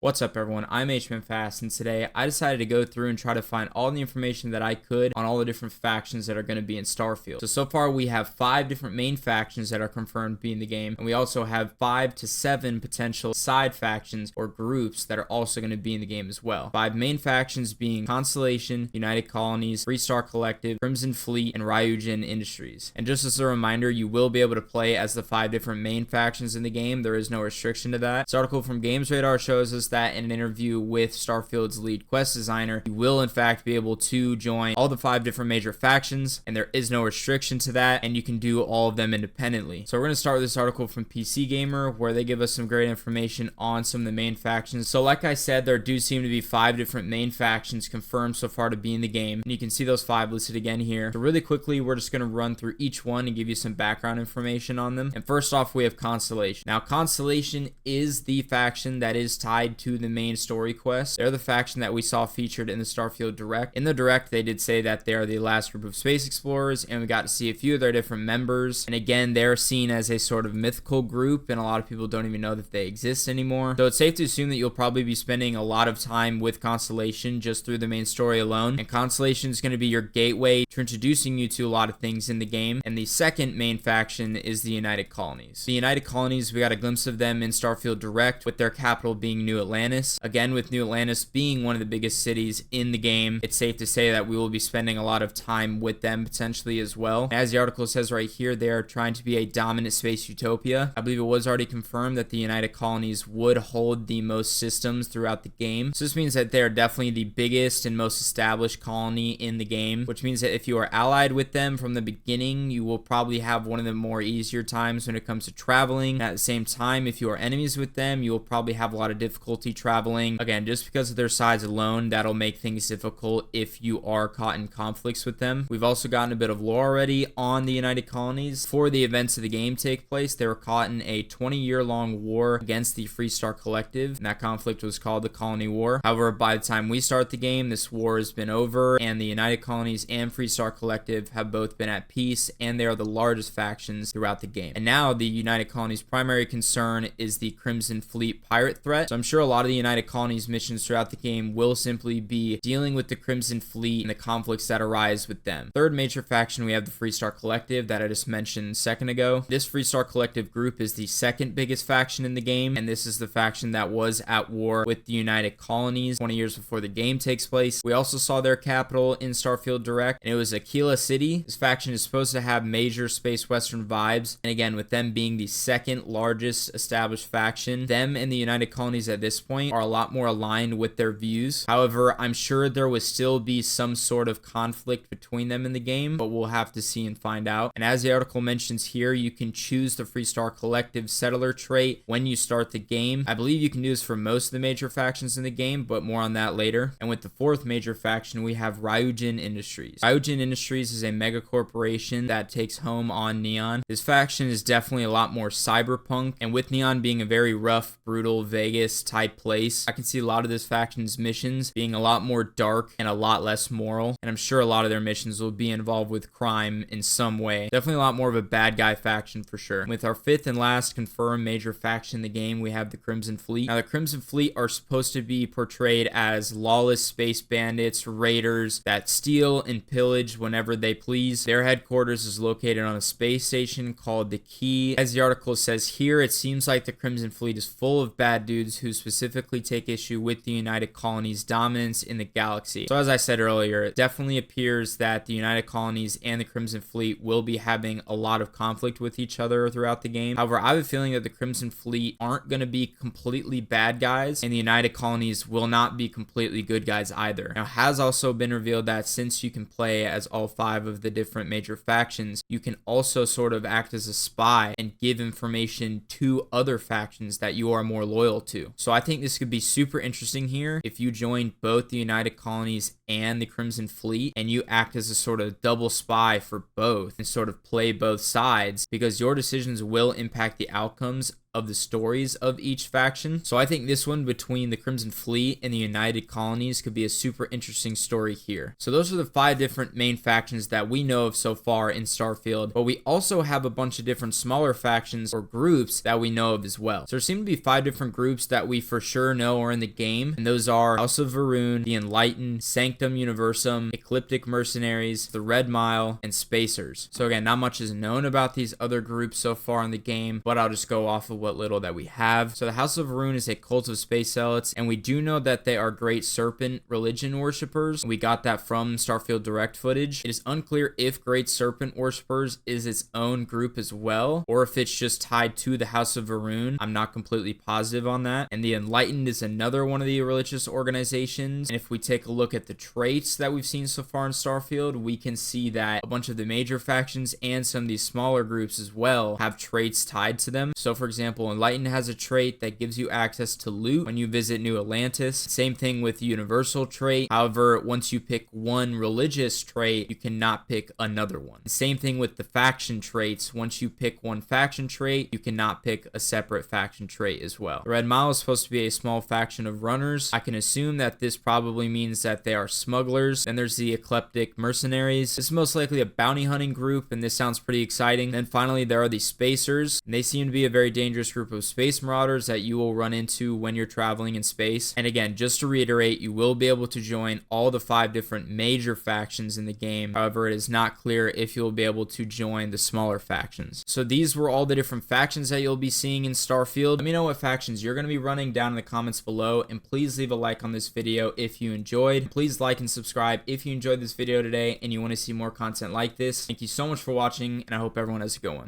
What's up everyone, I'm HMFast, and today I decided to go through and try to find all the information that I could on all the different factions that are going to be in Starfield. So far we have 5 different main factions that are confirmed to be in the game, and we also have 5 to 7 potential side factions or groups that are also going to be in the game as well. 5 main factions being Constellation, United Colonies, Freestar Collective, Crimson Fleet, and Ryujin Industries. And just as a reminder, you will be able to play as the 5 different main factions in the game. There is no restriction to that. This article from Games Radar shows us that in an interview with Starfield's lead quest designer, you will in fact be able to join all the 5 different major factions, and there is no restriction to that, and you can do all of them independently. So we're going to start with this article from PC Gamer, where they give us some great information on some of the main factions. So like I said, there do seem to be 5 different main factions confirmed so far to be in the game, and you can see those 5 listed again here. So really quickly, we're just going to run through each one and give you some background information on them. And first off, we have Constellation. Now Constellation is the faction that is tied to the main story quest. They're the faction that we saw featured in the Starfield Direct. In the Direct, they did say that they are the last group of space explorers, and we got to see a few of their different members. And again, they're seen as a sort of mythical group, and a lot of people don't even know that they exist anymore. So it's safe to assume that you'll probably be spending a lot of time with Constellation just through the main story alone. And Constellation is going to be your gateway to introducing you to a lot of things in the game. And the second main faction is the United Colonies. The United Colonies, we got a glimpse of them in Starfield Direct, with their capital being New Atlantis. Again, with New Atlantis being one of the biggest cities in the game, it's safe to say that we will be spending a lot of time with them potentially as well. As the article says right here, they are trying to be a dominant space utopia. I believe it was already confirmed that the United Colonies would hold the most systems throughout the game. So this means that they're definitely the biggest and most established colony in the game, which means that if you are allied with them from the beginning, you will probably have one of the more easier times when it comes to traveling. At the same time, if you are enemies with them, you will probably have a lot of difficulty traveling. Again, just because of their size alone, that'll make things difficult if you are caught in conflicts with them. We've also gotten a bit of lore already on the United Colonies. Before the events of the game take place, they were caught in a 20-year-long war against the Freestar Collective, and that conflict was called the Colony War. However, by the time we start the game, this war has been over, and the United Colonies and Freestar Collective have both been at peace, and they are the largest factions throughout the game. And now the United Colonies' primary concern is the Crimson Fleet pirate threat. So I'm sure a lot of the United Colonies missions throughout the game will simply be dealing with the Crimson Fleet and the conflicts that arise with them. Third major faction, we have the Freestar Collective that I just mentioned a second ago. This Freestar Collective group is the second biggest faction in the game, and this is the faction that was at war with the United Colonies 20 years before the game takes place. We also saw their capital in Starfield Direct, and it was Aquila City. This faction is supposed to have major space western vibes, and again, with them being the second largest established faction, them and the United Colonies at this point are a lot more aligned with their views. However, I'm sure there would still be some sort of conflict between them in the game, but we'll have to see and find out. And as the article mentions here, you can choose the Freestar Collective settler trait when you start the game. I believe you can do this for most of the major factions in the game, but more on that later. And with the fourth major faction, we have Ryujin Industries. Ryujin Industries is a mega corporation that takes home on Neon. This faction is definitely a lot more cyberpunk, and with Neon being a very rough, brutal Vegas type place, I can see a lot of this faction's missions being a lot more dark and a lot less moral, and I'm sure a lot of their missions will be involved with crime in some way. Definitely a lot more of a bad guy faction for sure. With our fifth and last confirmed major faction in the game, we have the Crimson Fleet. Now the Crimson Fleet are supposed to be portrayed as lawless space bandits, raiders that steal and pillage whenever they please. Their headquarters is located on a space station called the Key. As the article says here, it seems like the Crimson Fleet is full of bad dudes who specifically take issue with the United Colonies' dominance in the galaxy. So as I said earlier, it definitely appears that the United Colonies and the Crimson Fleet will be having a lot of conflict with each other throughout the game. However, I have a feeling that the Crimson Fleet aren't going to be completely bad guys, and the United Colonies will not be completely good guys either. Now, it has also been revealed that since you can play as all 5 of the different major factions, you can also sort of act as a spy and give information to other factions that you are more loyal to. So I think this could be super interesting here if you join both the United Colonies and the Crimson Fleet, and you act as a sort of double spy for both and sort of play both sides, because your decisions will impact the outcomes of the stories of each faction. So I think this one between the Crimson Fleet and the United Colonies could be a super interesting story here. So those are the 5 different main factions that we know of so far in Starfield, but we also have a bunch of different smaller factions or groups that we know of as well. So there seem to be 5 different groups that we for sure know are in the game, and those are House of Varun, the Enlightened, Sanctum Universum, Ecliptic Mercenaries, the Red Mile, and Spacers. So again, not much is known about these other groups so far in the game, but I'll just go off of what little that we have. So the House of Varun is a cult of space zealots, and we do know that they are Great Serpent religion worshippers. We got that from Starfield Direct footage. It is unclear if Great Serpent worshippers is its own group as well, or if it's just tied to the House of Varun. I'm not completely positive on that. And the Enlightened is another one of the religious organizations. And if we take a look at the traits that we've seen so far in Starfield, we can see that a bunch of the major factions and some of these smaller groups as well have traits tied to them. So for example, Enlightened has a trait that gives you access to loot when you visit New Atlantis. Same thing with Universal trait. However, once you pick one religious trait, you cannot pick another one. Same thing with the faction traits. Once you pick one faction trait, you cannot pick a separate faction trait as well. The Red Mile is supposed to be a small faction of runners. I can assume that this probably means that they are smugglers. Then there's the Ecliptic Mercenaries. This is most likely a bounty hunting group, and this sounds pretty exciting. Then finally, there are the Spacers, and they seem to be a very dangerous group of space marauders that you will run into when you're traveling in space. And again, just to reiterate, you will be able to join all the 5 different major factions in the game. However, it is not clear if you'll be able to join the smaller factions. So these were all the different factions that you'll be seeing in Starfield. Let me know what factions you're going to be running down in the comments below, and please leave a like on this video if you enjoyed. Please like and subscribe if you enjoyed this video today and you want to see more content like this. Thank you so much for watching, and I hope everyone has a good one.